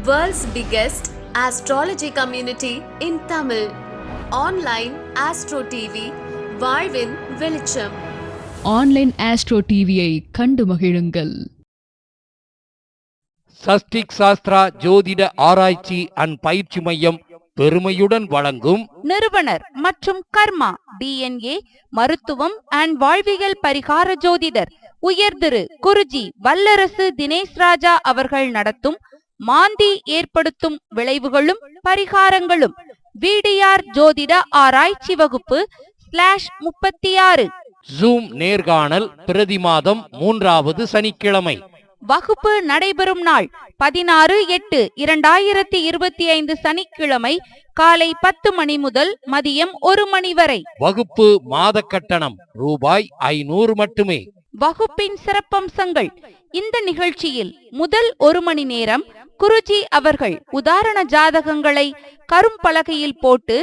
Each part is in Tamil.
World's biggest astrology community in Tamil. Online Astro TV, வாழ்வின் வெளிச்சம். ஆன்லைன் ஆஸ்ட்ரோ டிவியை கண்டு மகிழுங்கள். சஷ்டிக் சாஸ்திரா ஜோதிட ஆராய்ச்சி அண்ட் பயிற்சி மையம் பெருமையுடன் வழங்கும் நிறுவனர் மற்றும் கர்மா DNA மருத்துவம் அண்ட் வாழ்வியல் பரிகார ஜோதிடர் உயர் திரு குருஜி வல்லரசு தினேஷ் ராஜா அவர்கள் நடத்தும் மாந்தி ஏற்படுத்தும் விளைவுகளும் பரிகாரங்களும் VDR ஜோதிட ஆராய்ச்சி வகுப்பு /36 ஜூம் நேர்காணல் பிரதி மாதம் 3வது சனிக்கிழமை. வகுப்பு நடைபெறும் நாள் 16/8/2025 சனிக்கிழமை காலை 10 மணி முதல் மதியம் 1 மணி வரை. வகுப்பு மாத கட்டணம் ரூபாய் 500 மட்டுமே. வகுப்பின் சிறப்பம்சங்கள்: இந்த நிகழ்ச்சியில் முதல் 1 மணி நேரம் குருஜி அவர்கள் உதாரண ஜாதகங்களை கரும்பலகையில் போட்டு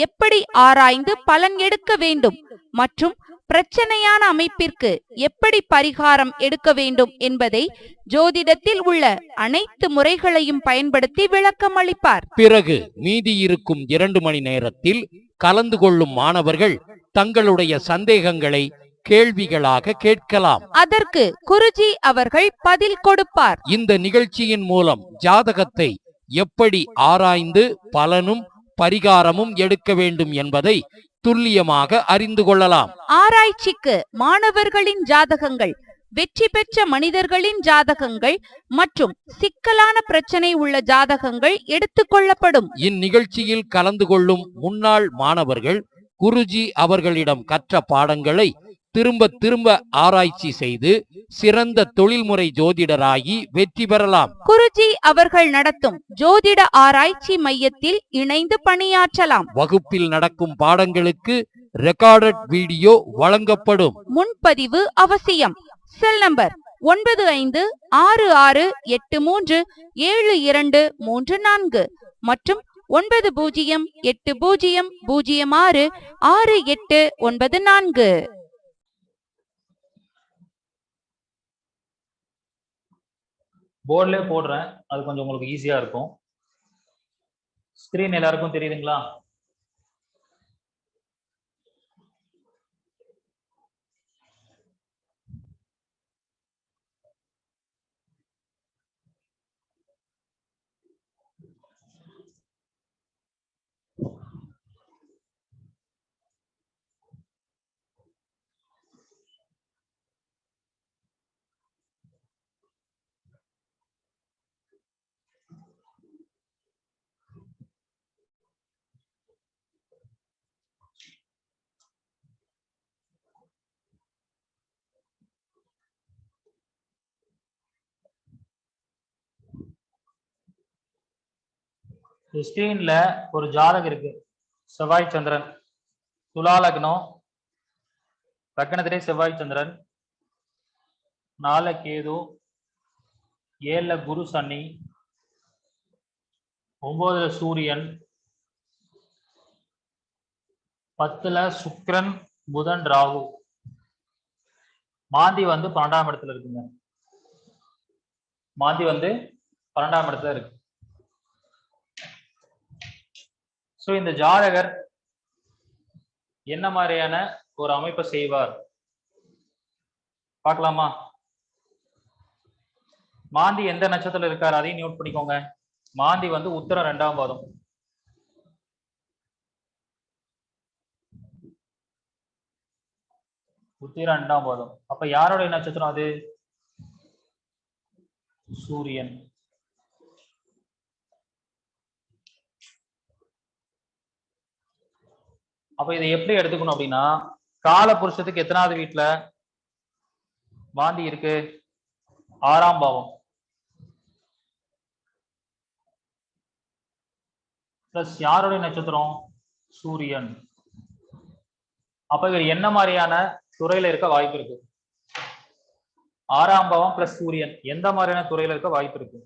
எப்படி ஆராய்ந்து பலன் எடுக்க வேண்டும் மற்றும் பிரச்சனையான அமைப்பிற்கு எப்படி பரிகாரம் எடுக்க வேண்டும் என்பதை ஜோதிடத்தில் உள்ள அனைத்து முறைகளையும் பயன்படுத்தி விளக்கம் அளிப்பார். பிறகு மீதி இருக்கும் 2 மணி நேரத்தில் கலந்து கொள்ளும் மாணவர்கள் தங்களுடைய சந்தேகங்களை கேள்விகளாக கேட்கலாம். அதற்கு குருஜி அவர்கள் பதில் கொடுப்பார். இந்த நிகழ்ச்சியின் மூலம் ஜாதகத்தை எப்படி ஆராய்ந்து பலனும் பரிகாரமும் எடுக்க வேண்டும் என்பதை துல்லியமாக அறிந்து கொள்ளலாம். ஆராய்ச்சிக்கு மாணவர்களின் ஜாதகங்கள், வெற்றி பெற்ற மனிதர்களின் ஜாதகங்கள் மற்றும் சிக்கலான பிரச்சனை உள்ள ஜாதகங்கள் எடுத்துக்கொள்ளப்படும். இந்நிகழ்ச்சியில் கலந்து கொள்ளும் முன்னாள் மாணவர்கள் குருஜி அவர்களிடம் கற்ற பாடங்களை திரும்ப திரும்ப ஆராய்ச்சி செய்து சிறந்த தொழில்முறை ஜோதிடராகி வெற்றி பெறலாம். குருஜி அவர்கள் நடத்தும் ஜோதிட ஆராய்ச்சி மையத்தில் இணைந்து பணியாற்றலாம். வகுப்பில் நடக்கும் பாடங்களுக்கு ரெக்கார்டட் வீடியோ வழங்கப்படும். முன்பதிவு அவசியம். செல் நம்பர் 9566837234 மற்றும் 9080066894. போர்ட்லேயே போடுறேன், அது கொஞ்சம் உங்களுக்கு ஈஸியா இருக்கும். ஸ்கிரீன் எல்லாருக்கும் தெரியுதுங்களா? ஸ்கிரீன்ல ஒரு ஜாதகம் இருக்கு. செவ்வாய் சந்திரன், துலா லக்னம், லக்னத்திலே செவ்வாய் சந்திரன், 4 கேது, 7 குரு சனி, 9 சூரியன், 10 சுக்கிரன், புதன், ராகு. மாந்தி வந்து 12ஆம் இடத்துல இருக்குங்க. மாந்தி வந்து 12ஆம் இடத்துல இருக்கு. சோ இந்த ஜாதகர் என்ன மாதிரியான ஒரு அமைப்பை செய்வார் பார்க்கலாமா? மாந்தி எந்த நட்சத்திரத்துல இருக்காரு அதையும் நோட் பண்ணிக்கோங்க. மாந்தி வந்து உத்தரம் 2ஆம் பாதம். உத்திரம் 2ஆம் பாதம். அப்ப யாருடைய நட்சத்திரம் அது? சூரியன். அப்ப இதை எப்படி எடுத்துக்கணும் அப்படின்னா, கால புருஷத்துக்கு எத்தனாவது வீட்டுல மாந்தி இருக்கு? 6ஆம் பாவம் பிளஸ் யாருடைய நட்சத்திரம்? சூரியன். அப்ப இவர் என்ன மாதிரியான துறையில இருக்க வாய்ப்பு இருக்கு? 6ஆம் பாவம் பிளஸ் சூரியன் எந்த மாதிரியான துறையில இருக்க வாய்ப்பு இருக்கு?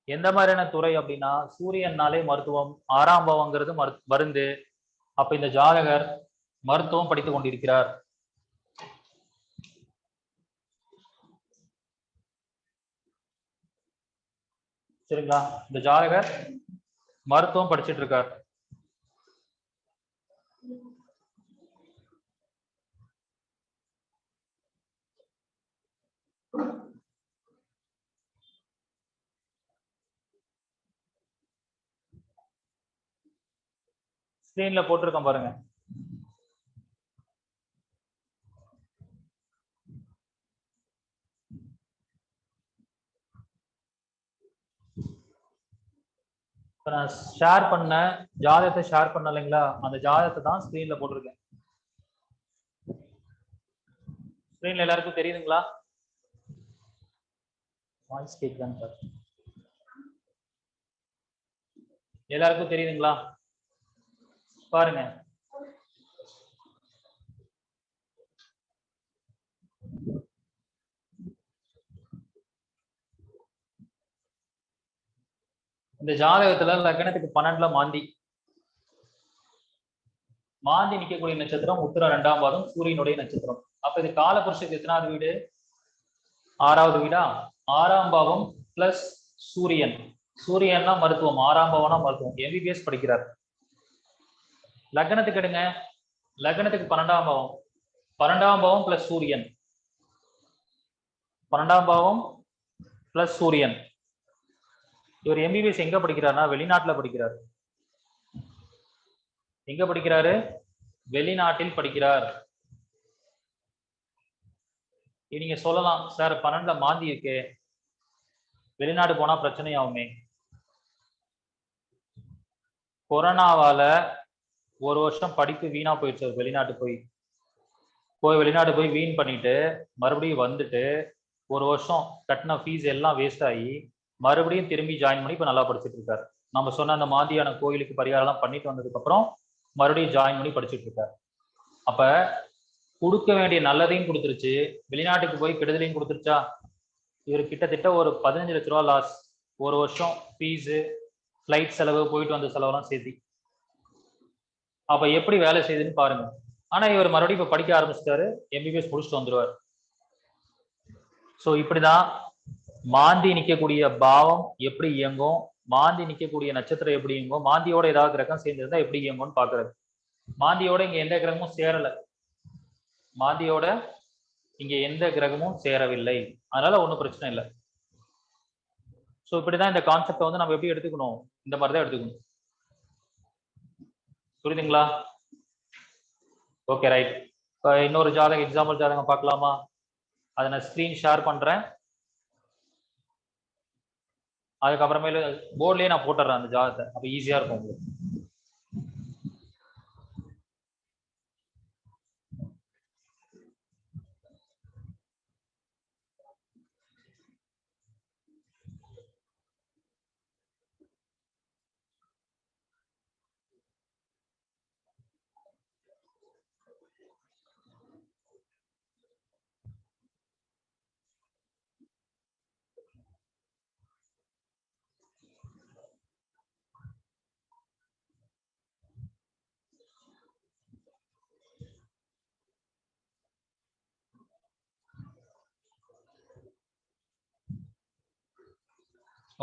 எந்த மாதிரியான துறை அப்படின்னா, சூரியன்னாலே மருத்துவம், 6ஆம் பாவங்கிறது மருந்து. அப்ப இந்த ஜாதகர் மருத்துவம் படித்துக் கொண்டிருக்கிறார். சரிங்களா? இந்த ஜாதகர் மருத்துவம் படிச்சிட்டு இருக்கார். ஸ்கிரீன்ல போட்டிருக்கேன் பாருங்க. நான் ஷேர் பண்ண ஜாதகத்தை ஷேர் பண்ண இல்லைங்களா, அந்த ஜாதகத்தை தான் ஸ்கிரீன்ல போட்டிருக்கேன். ஸ்கிரீன்ல எல்லாருக்கும் தெரியுதுங்களா? வாய்ஸ் கேட்குதான்னு சார், எல்லாருக்கும் தெரியுதுங்களா? பாருங்க. இந்த ஜாதகத்துல லக்னத்துக்கு 12ல மாந்தி. மாந்தி நிக்கக்கூடிய நட்சத்திரம் உத்திர 2ஆம் பாதம், சூரியனுடைய நட்சத்திரம். அப்ப இது காலபுருஷத்துக்கு எத்தனாவது வீடு? 6வது வீடா? 6ஆம் பாவம் பிளஸ் சூரியன். சூரியன்னா மருத்துவம், 6ஆம் பாவம்னா மருத்துவம். எம்பிபிஎஸ் படிக்கிறார். லக்னத்துக்கு எடுங்க. லக்னத்துக்கு 12ஆம் பாவம். 12ஆம் பாவம் பிளஸ் சூரியன். 12ஆம் பாவம் பிளஸ் சூரியன். இவர் எம்பிபிஎஸ் எங்க படிக்கிறார்னா வெளிநாட்டுல படிக்கிறார். எங்க படிக்கிறாரு? வெளிநாட்டில் படிக்கிறார். நீங்க சொல்லலாம், சார் 12ல மாந்தி இருக்கு, வெளிநாடு போனா பிரச்சனை ஆகுமே. கொரோனாவால ஒரு வருஷம் படிப்பு வீணா போயிடுச்சு. வெளிநாட்டு வெளிநாடு போய் வீண் பண்ணிட்டு மறுபடியும் வந்துட்டு ஒரு வருஷம் கட்டின ஃபீஸ் எல்லாம் வேஸ்ட் ஆகி மறுபடியும் திரும்பி ஜாயின் பண்ணி இப்ப நல்லா படிச்சுட்டு இருக்காரு. நம்ம சொன்ன அந்த மாதிரியான கோயிலுக்கு பரிகாரம் எல்லாம் பண்ணிட்டு வந்ததுக்கு அப்புறம் மறுபடியும் ஜாயின் பண்ணி படிச்சுட்டு இருக்காரு. அப்ப கொடுக்க வேண்டிய நல்லதையும் கொடுத்துருச்சு, வெளிநாட்டுக்கு போய் கெடுதலையும் கொடுத்துருச்சா? இவர் கிட்டத்தட்ட ஒரு 15 லட்ச ரூபா லாஸ். ஒரு வருஷம் ஃபீஸு, ஃபிளைட் செலவு, போயிட்டு வந்த செலவெல்லாம் சேர்த்தி. அப்ப எப்படி வேலை செய்யுதுன்னு பாருங்க. ஆனா இவர் மறுபடியும் இப்ப படிக்க ஆரம்பிச்சிட்டாரு, எம்பிபிஎஸ் முடிச்சுட்டு வந்துருவார். ஸோ இப்படிதான் மாந்தி நிற்கக்கூடிய பாவம் எப்படி இயங்கும், மாந்தி நிற்கக்கூடிய நட்சத்திரம் எப்படி இயங்கும், மாந்தியோட ஏதாவது கிரகம் சேர்ந்திருந்தா எப்படி இயங்கும்னு பாக்குறது. மாந்தியோட இங்க எந்த கிரகமும் சேரல, மாந்தியோட இங்க எந்த கிரகமும் சேரவில்லை, அதனால ஒன்றும் பிரச்சனை இல்லை. ஸோ இப்படிதான் இந்த கான்செப்டை வந்து நம்ம எப்படி எடுத்துக்கணும், இந்த மாதிரி தான் எடுத்துக்கணும். புரியுதுங்களா? Okay right. இப்போ இன்னொரு ஜாதகம், எக்ஸாம்பிள் ஜாதகம் பார்க்கலாமா? அதை நான் ஸ்க்ரீன் ஷேர் பண்றேன். அதுக்கப்புறமேல போர்ட்லயே நான் போட்டுறேன் அந்த ஜாதகத்தை, அப்ப ஈஸியா இருக்கும் உங்களுக்கு.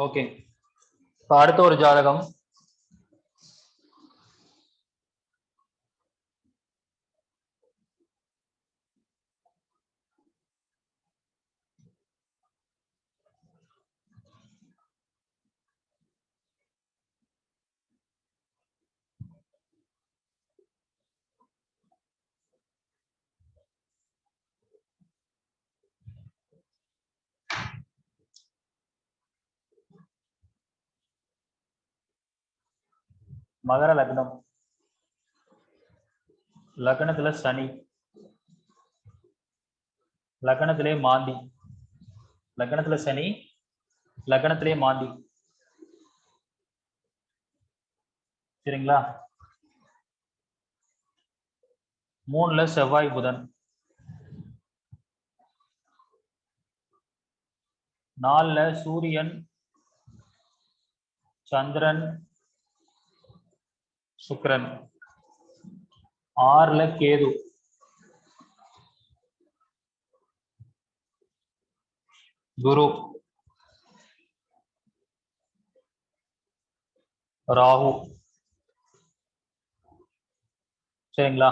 ஓகே, இப்போ அடுத்த ஒரு ஜாதகம். மகர லக்னம், லக்னத்துல சனி, லக்னத்திலே மாந்தி, லக்னத்துல சனி, லக்னத்திலே மாந்தி. சரிங்களா? 3ல செவ்வாய் புதன், 4ல சூரியன் சந்திரன் சுக்கிரன், 6ல கேது, குரு, ராகு. சரிங்களா?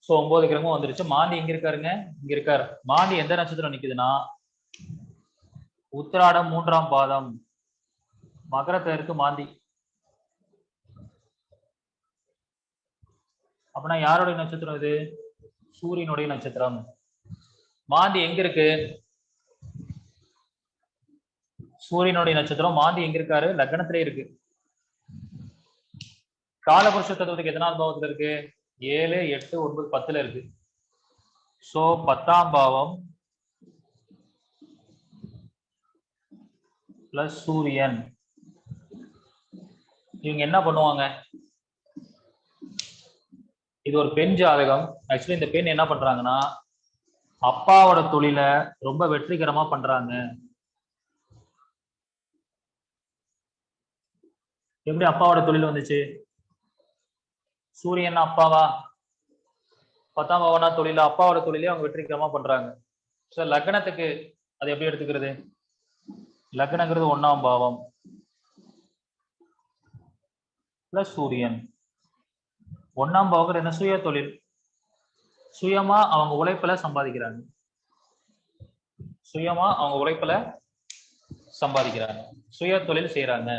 சோ 9 கிரகமும் வந்துருச்சு. மாந்தி எங்க இருக்காருங்க? இங்க இருக்காரு. மாந்தி எந்த நட்சத்திரம் நிக்குதுன்னா உத்திராடம் 3ஆம் பாதம். மகரத்துல இருக்கு மாந்தி. அப்படின்னா யாருடைய நட்சத்திரம் இது? சூரியனுடைய நட்சத்திரம். மாந்தி எங்க இருக்கு? சூரியனுடைய நட்சத்திரம். மாந்தி எங்க இருக்காரு? லக்னத்திலே இருக்கு. காலபுருஷ தத்துவத்துக்கு எத்தனாவது பாவத்துல இருக்கு? 7, 8, 9, 10ல இருக்கு. சோ 10ஆம் பாவம் பிளஸ் சூரியன். இவங்க என்ன பண்ணுவாங்க? இது ஒரு பெண் ஜாதகம். ஆக்சுவலி இந்த பெண் என்ன பண்றாங்கன்னா அப்பாவோட தொழிலை ரொம்ப வெற்றிகரமா பண்றாங்க. எப்படி அப்பாவோட தொழில் வந்துச்சு? சூரியன் அப்பாவா? 10ஆம் பாவனா தொழில, அப்பாவோட தொழிலே அவங்க வெற்றிகரமா பண்றாங்க. சோ லக்னத்துக்கு அது எப்படி எடுத்துக்கிறது? லக்னங்கிறது 1ஆம் பாவம் பிளஸ் சூரியன். 1ஆம் பாவம் என்ன? சுய தொழில். சுயமா அவங்க உழைப்புல சம்பாதிக்கிறாங்க. சுயமா அவங்க உழைப்புல சம்பாதிக்கிறாங்க. சுய தொழில் செய்யறாங்க.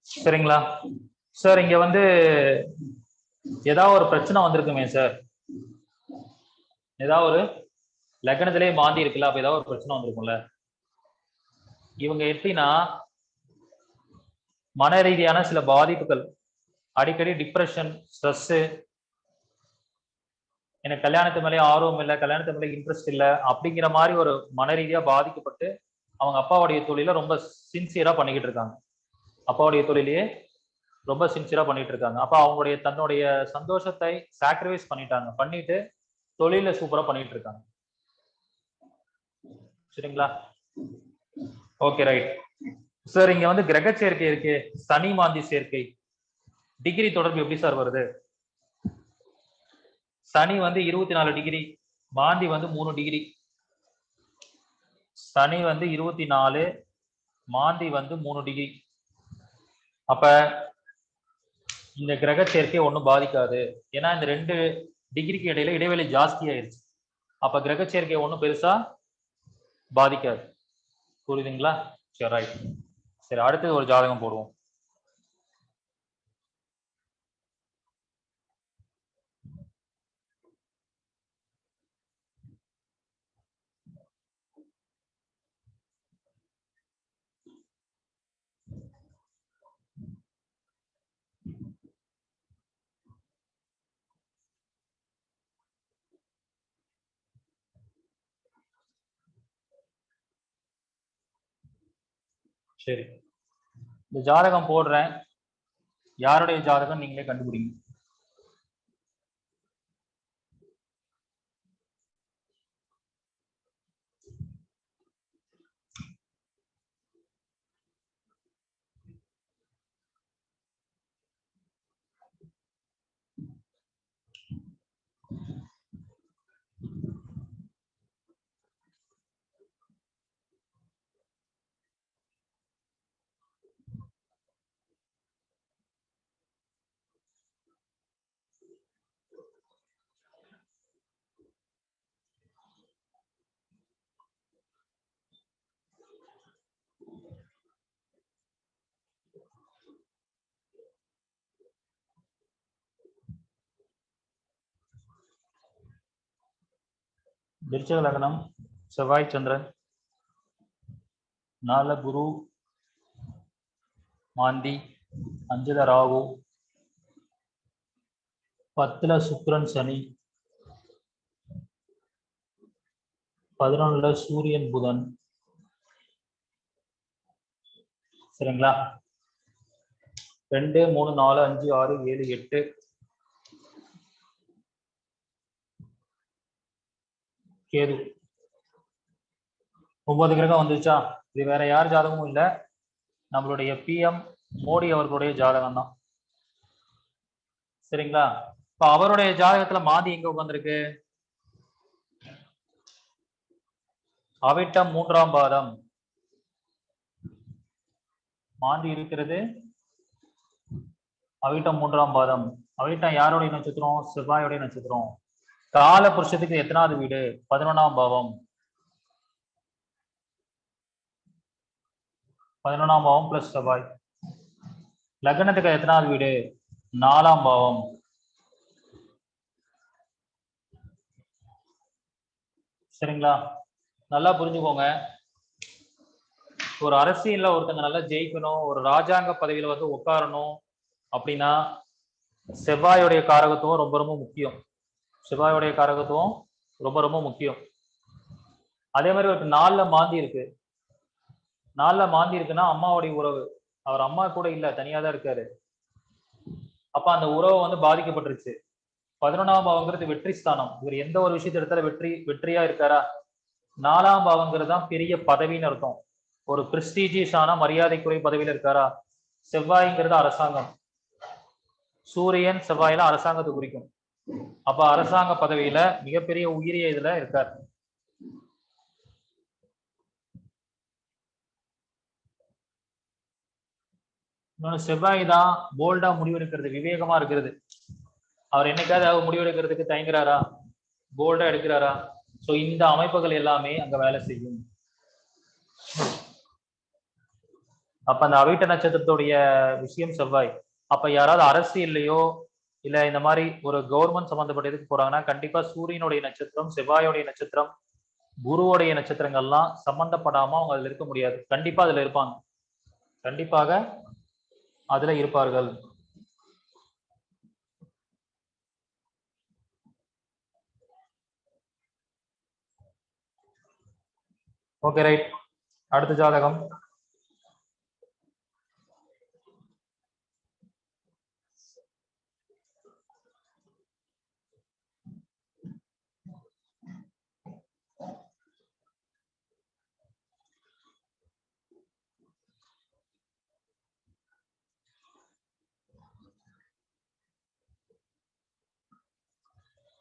சரிங்களா சார்? இங்க வந்து ஏதாவது ஒரு பிரச்சனை வந்திருக்குமே சார்? ஏதாவது ஒரு லக்னத்திலே மாந்தி இருக்குல்ல, அப்ப ஏதாவது ஒரு பிரச்சனை வந்திருக்கும்ல? இவங்க எப்படின்னா மன ரீதியான சில பாதிப்புகள், அடிக்கடி டிப்ரெஷன், ஸ்ட்ரெஸ், எனக்கு கல்யாணத்து மேலே ஆர்வம் இல்லை, கல்யாணத்து மேலே இன்ட்ரெஸ்ட் இல்லை அப்படிங்கிற மாதிரி ஒரு மன ரீதியா பாதிக்கப்பட்டு அவங்க அப்பாவுடைய தொழில ரொம்ப சின்சியரா பண்ணிக்கிட்டு இருக்காங்க. அப்பாவுடைய தொழிலையே ரொம்ப சின்சியரா பண்ணிட்டு இருக்காங்க. அப்ப அவங்களுடைய தன்னுடைய சந்தோஷத்தை சாக்ரிஃபைஸ் பண்ணிட்டு தொழில சூப்பரா பண்ணிட்டு இருக்காங்க. சரிங்களா? Okay, right sir. இங்க வந்து கிரக சேர்க்கை இருக்கு, சனி மாந்தி சேர்க்கை. டிகிரி தொடர்பு எப்படி சார் வருது? சனி வந்து 24 டிகிரி, மாந்தி வந்து 3 டிகிரி. சனி வந்து 24, மாந்தி வந்து 3 டிகிரி. அப்ப இந்த கிரக சேர்க்கை ஒன்றும் பாதிக்காது. ஏன்னா இந்த 2 டிகிரிக்கு இடையில இடைவெளி ஜாஸ்தி ஆயிருச்சு. அப்ப கிரக சேர்க்கை ஒன்றும் பெருசா பாதிக்காது. புரியுதுங்களா? சரி, ரைட். சரி, அடுத்தது ஒரு ஜாதகம் போடுவோம். சரி, இந்த ஜாதகம் போடுறேன். யாருடைய ஜாதகம் நீங்களே கண்டுபிடிங்க. விருச்சிக லக்னம், செவ்வாய் சந்திரன், 4 குரு, மாந்தி, 5ல ராகு, 10ல சுக்கிரன் சனி, 11ல சூரியன் புதன். சரிங்களா? 2, 3, 4, 5, 6, 7, 8. கேது. 9 கிரகம் வந்துச்சா? இது வேற யார் ஜாதகமும் இல்லை, நம்மளுடைய PM மோடி அவர்களுடைய ஜாதகம் தான். சரிங்களா? இப்ப அவருடைய ஜாதகத்துல மாந்தி எங்க உட்கார்ந்துருக்கு? அவிட்டம் 3ஆம் பாதம். மாந்தி இருக்கிறது அவிட்டம் 3ஆம் பாதம். அவிட்டம் யாருடைய நட்சத்திரம்? செவ்வாயுடைய நட்சத்திரம். கால புருஷத்துக்கு எத்தனாவது வீடு? 11ஆம் பாவம். 11ஆம் பாவம் பிளஸ் செவ்வாய். லக்னத்துக்கு எத்தனாவது வீடு? 4ஆம் பாவம். சரிங்களா? நல்லா புரிஞ்சுக்கோங்க. ஒரு அரசியல்ல ஒருத்தங்க நல்லா ஜெயிக்கணும், ஒரு ராஜாங்க பதவியில வந்து உட்காரணும் அப்படின்னா செவ்வாயுடைய காரகத்துவம் ரொம்ப ரொம்ப முக்கியம். செவ்வாயுடைய காரகத்துவம் ரொம்ப ரொம்ப முக்கியம். அதே மாதிரி ஒரு 4ல மாந்தி இருக்கு. 4ல மாந்தி இருக்குன்னா அம்மாவுடைய உறவு. அவர் அம்மா கூட இல்ல, தனியா தான் இருக்காரு. அப்ப அந்த உறவு வந்து பாதிக்கப்பட்டுருச்சு. 11ஆம் பாவங்கிறது வெற்றி ஸ்தானம். இவர் எந்த ஒரு விஷயத்தை எடுத்தாலும் வெற்றியா இருக்காரா? 4ஆம் பாவங்கிறது தான் பெரிய பதவின்னு அர்த்தம். ஒரு பிரஸ்டீஜியஸான மரியாதைக்குரிய பதவியில இருக்காரா? செவ்வாய்ங்கிறது அரசாங்கம். சூரியன் செவ்வாயெல்லாம் அரசாங்கத்தை குறிக்கும். அப்ப அரசாங்க பதவியில மிகப்பெரிய உயரிய இதுல இருக்கார். செவ்வாய் தான் போல்டா முடிவெடுக்கிறது, விவேகமா இருக்கிறது. அவர் என்னைக்காவது முடிவெடுக்கிறதுக்கு தயங்குறாரா? போல்டா எடுக்கிறாரா? சோ இந்த அமைப்புகள் எல்லாமே அங்க வேலை செய்யும். அப்ப அந்த அவிட்ட நட்சத்திரத்துடைய விஷயம் செவ்வாய். அப்ப யாராவது அரசியல்லையோ இல்ல இந்த மாதிரி ஒரு கவர்மெண்ட் சம்பந்தப்பட்ட இதுக்கு போறாங்கன்னா கண்டிப்பா சூரியனுடைய நட்சத்திரம், செவ்வாயுடைய நட்சத்திரம், குருவுடைய நட்சத்திரங்கள்லாம் சம்பந்தப்படாம அவங்க அதுல இருக்க முடியாது. கண்டிப்பா அதுல இருப்பாங்க, கண்டிப்பாக அதுல இருப்பார்கள். Okay right. அடுத்த ஜாதகம்.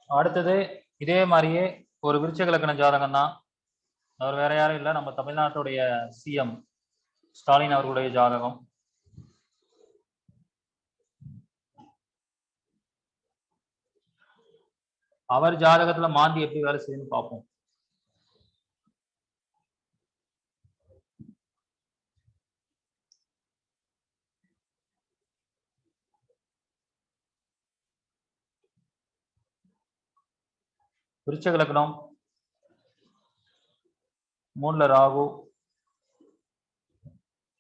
அடுத்தது இதே மாதிரியே ஒரு விருச்சிக லக்ன ஜாதகம் தான். அவர் வேற யாரும் இல்லை, நம்ம தமிழ்நாட்டுடைய சிஎம் ஸ்டாலின் அவர்களுடைய ஜாதகம். அவர் ஜாதகத்துல மாந்தி எப்படி வேலை செய்யுன்னு பார்ப்போம். விருச்சிக லக்னம், 3ல ராகு,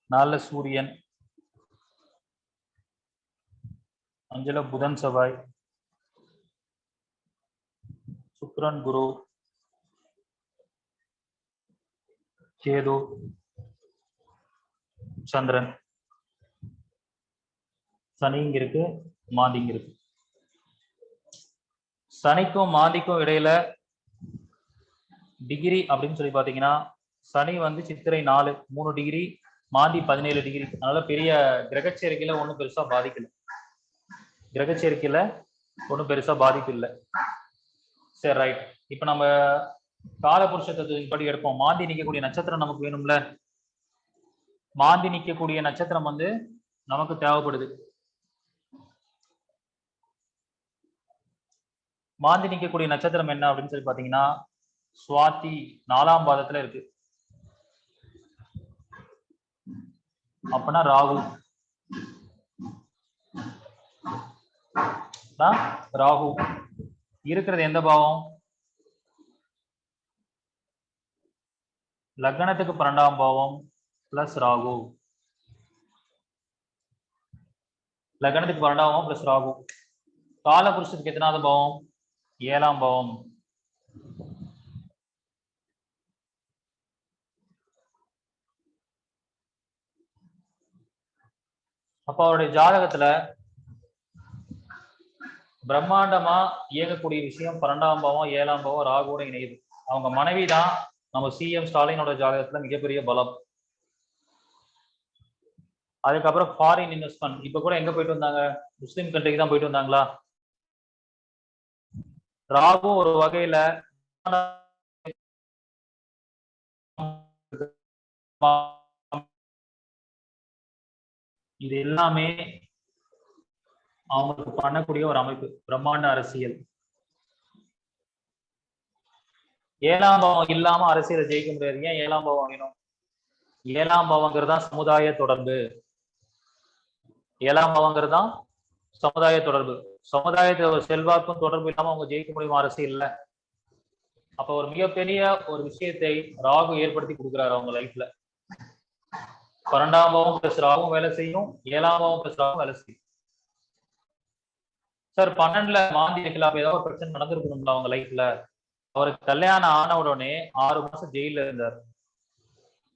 4ல சூரியன், 5ல புதன் செவ்வாய், சுக்கிரன் குரு, கேது, சந்திரன், சனி இங்க இருக்கு, மாந்தி இங்க இருக்கு. சனிக்கும் மாந்திக்கும் இடையில டிகிரி அப்படின்னு சொல்லி பாத்தீங்கன்னா சனி வந்து சித்திரை 4 3 டிகிரி, மாந்தி 17 டிகிரி. அதனால பெரிய கிரகச்சேர்க்கையில ஒன்றும் பெருசா பாதிக்கல. கிரகச்சேர்க்கையில ஒன்றும் பெருசா பாதிப்பு இல்லை. சரி ரைட். இப்ப நம்ம காலபுருஷ தத்துவத்தின் படி எடுப்போம். மாந்தி நிற்கக்கூடிய நட்சத்திரம் நமக்கு வேணும்ல. மாந்தி நிற்கக்கூடிய நட்சத்திரம் வந்து நமக்கு தேவைப்படுது. மாந்தி நிற்கக்கூடிய நட்சத்திரம் என்ன அப்படின்னு சொல்லி பாத்தீங்கன்னா சுவாதி 4ஆம் பாதத்துல இருக்கு. அப்பனா ராகு. ராகு இருக்கிறது எந்த பாவம்? லக்னத்துக்கு 12ஆம் பாவம் பிளஸ் ராகு. லக்னத்துக்கு 12ஆம் பாவம் பிளஸ் ராகு. காலபுருஷத்துக்கு எத்தனாவது பாவம்? 7ஆம் பாவம். அப்ப அவருடைய ஜாதகத்துல பிரம்மாண்டமா இயங்கக்கூடிய விஷயம் 12ஆம் பாவம் 7ஆம் பாவம் ராகுவோட இணையுது. அவங்க மனைவி தான் நம்ம சிஎம் ஸ்டாலினோட ஜாதகத்துல மிகப்பெரிய பலம். அதுக்கப்புறம் ஃபாரின் இன்வெஸ்ட்மெண்ட். இப்ப கூட எங்க போயிட்டு வந்தாங்க? முஸ்லிம் கண்ட்ரிக்கு தான் போயிட்டு வந்தாங்களா? ராகு ஒரு வகையில இது எல்லாமே அவங்களுக்கு பண்ணக்கூடிய ஒரு அமைப்பு, பிரம்மாண்ட அரசியல். 7ஆம் பாவம் இல்லாம அரசியலை ஜெயிக்க முடியாது. ஏன் 7ஆம் பாவம் வேணும்? 7ஆம் பாவங்கிறது தான் சமுதாய தொடர்பு. 7ஆம் பாவங்கிறது தான் சமுதாய தொடர்பு. சமுதாயத்துல ஒரு செல்வாக்கும் தொடர்பு இல்லாம அவங்க ஜெயிக்க முடியும் அரசியல்ல. அப்ப ஒரு மிகப்பெரிய ஒரு விஷயத்தை ராகு ஏற்படுத்தி கொடுக்குறாரு அவங்க லைஃப்ல. 12ஆம் பாவம் பிளஸ் ராகும் வேலை செய்யும், 7ஆம் பாவம் பிளஸ் ராகும் வேலை செய்யும். சார் 12ல மாந்தி இருக்கலாம், ஏதாவது ஒரு பிரச்சனை நடந்திருக்கணும்ல அவங்க லைஃப்ல. அவருக்கு கல்யாணம் ஆன உடனே 6 மாசம் ஜெயில இருந்தார்.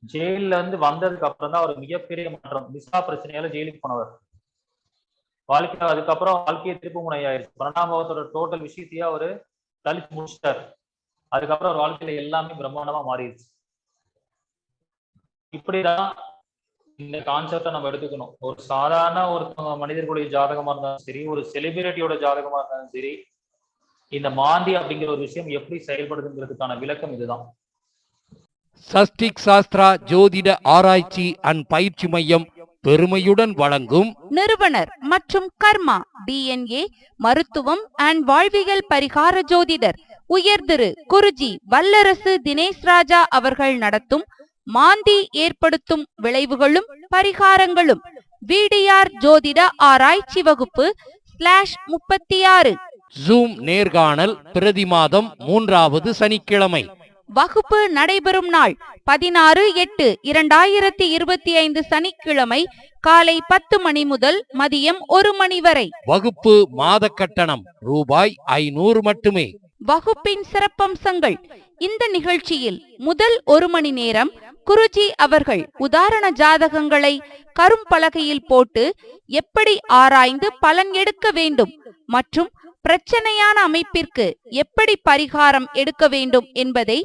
ஜெயில இருந்து வந்ததுக்கு அப்புறம் தான் அவர் மிகப்பெரிய மாற்றம். விசா பிரச்சனையால ஜெயிலுக்கு போனவர். வாழ்க்கை அதுக்கப்புறம் வாழ்க்கையை திருப்பு முனை ஆயிடுச்சு. 12ஆம் பாவத்தோட டோட்டல் விஷயத்தையே அவரு கழிச்சு முடிச்சிட்டார். அதுக்கப்புறம் ஒரு வாழ்க்கையில எல்லாமே பிரம்மாண்டமா மாறிடுச்சு. இப்படிதான் இந்த கான்செப்டை நம்ம எடுத்துக்கணும். ஒரு சாதாரண ஒரு மனிதர்களுடைய ஜாதகமா இருந்தாலும் சரி, ஒரு செலிபிரிட்டியோட ஜாதகமா இருந்தாலும் சரி, இந்த மாந்தி அப்படிங்கிற ஒரு விஷயம் எப்படி செயல்படுதுங்கிறதுக்கான விளக்கம் இதுதான். சஷ்டிக் சாஸ்திரா ஜோதிட ஆராய்ச்சி அண்ட் பயிற்சி மையம் பெருமையுடன் வழங்கும் நிறுவனர் மற்றும் கர்மா DNA மருத்துவம் அண்ட் வாழ்வியல் பரிகார ஜோதிடர் உயர் திரு குருஜி வல்லரசு தினேஷ் ராஜா அவர்கள் நடத்தும் மாந்தி ஏற்படுத்தும் விளைவுகளும் பரிகாரங்களும் VDR ஜோதிட ஆராய்ச்சி வகுப்பு /36 ஜூம் நேர்காணல் பிரதி மாதம் 3வது சனிக்கிழமை. வகுப்பு நடைபெறும் நாள் 16/8/2025 சனிக்கிழமை காலை 10 மணி முதல் மதியம் 1 மணி வரை. வகுப்பு மாத கட்டணம் ரூபாய் 500 மட்டுமே. வகுப்பின் சிறப்பம்சங்கள்: இந்த நிகழ்ச்சியில் முதல் 1 மணி நேரம் குருஜி அவர்கள் உதாரண ஜாதகங்களை கரும்பலகையில் போட்டு எப்படி ஆராய்ந்து பலன் எடுக்க வேண்டும் மற்றும் பிரச்சனையான அமைப்பிற்கு எப்படி பரிகாரம் எடுக்க வேண்டும் என்பதை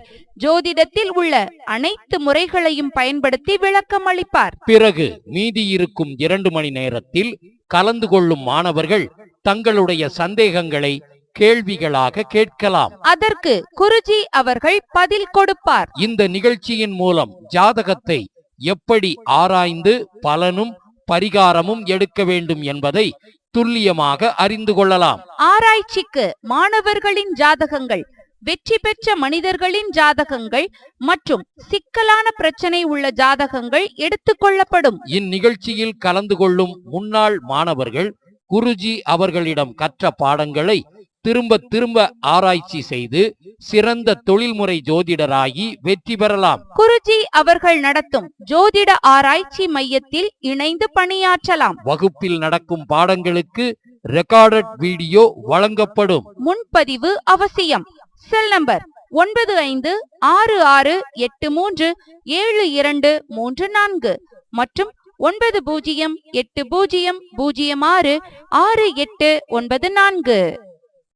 ஜோதிடத்தில் உள்ள அனைத்து முறைகளையும் பயன்படுத்தி விளக்கம் அளிப்பார். பிறகு மீதி இருக்கும் 2 மணி நேரத்தில் கலந்து கொள்ளும் மாணவர்கள் தங்களுடைய சந்தேகங்களை கேள்விகளாக கேட்கலாம். அதற்கு குருஜி அவர்கள் பதில் கொடுப்பார். இந்த நிகழ்ச்சியின் மூலம் ஜாதகத்தை எப்படி ஆராய்ந்து பலனும் பரிகாரமும் எடுக்க வேண்டும் என்பதை துல்லியமாக அறிந்து கொள்ளலாம். ஆராய்ச்சிக்கு மாணவர்களின் ஜாதகங்கள், வெற்றி பெற்ற மனிதர்களின் ஜாதகங்கள் மற்றும் சிக்கலான பிரச்சனை உள்ள ஜாதகங்கள் எடுத்துக்கொள்ளப்படும். இந்நிகழ்ச்சியில் கலந்து கொள்ளும் முன்னாள் மாணவர்கள் குருஜி அவர்களிடம் கற்ற பாடங்களை திரும்ப திரும்ப ஆராய்ச்சி செய்து சிறந்த தொழில்முறை ஜோதிடராகி வெற்றி பெறலாம். குருஜி அவர்கள் நடத்தும் ஜோதிட ஆராய்ச்சி மையத்தில் இணைந்து பணியாற்றலாம். வகுப்பில் நடக்கும் பாடங்களுக்கு ரெக்கார்டட் வீடியோ வழங்கப்படும். முன்பதிவு அவசியம். செல் நம்பர் 9566837234 மற்றும் 9080066894.